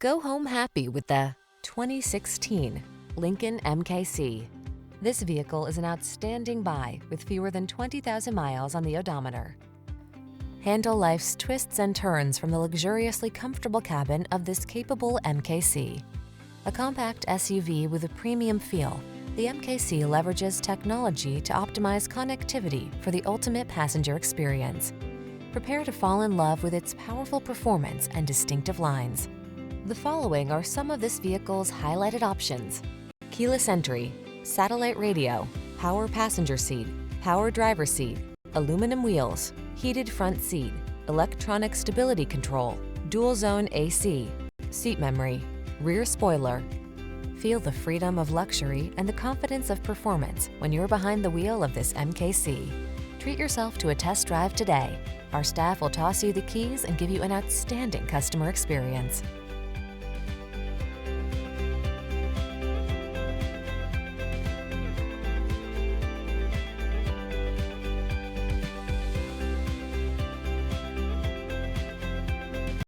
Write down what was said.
Go home happy with the 2016 Lincoln MKC. This vehicle is an outstanding buy with fewer than 20,000 miles on the odometer. Handle life's twists and turns from the luxuriously comfortable cabin of this capable MKC. A compact SUV with a premium feel, the MKC leverages technology to optimize connectivity for the ultimate passenger experience. Prepare to fall in love with its powerful performance and distinctive lines. The following are some of this vehicle's highlighted options: keyless entry, satellite radio, power passenger seat, power driver seat, aluminum wheels, heated front seat, electronic stability control, dual zone AC, seat memory, rear spoiler. Feel the freedom of luxury and the confidence of performance when you're behind the wheel of this MKC. Treat yourself to a test drive today. Our staff will toss you the keys and give you an outstanding customer experience.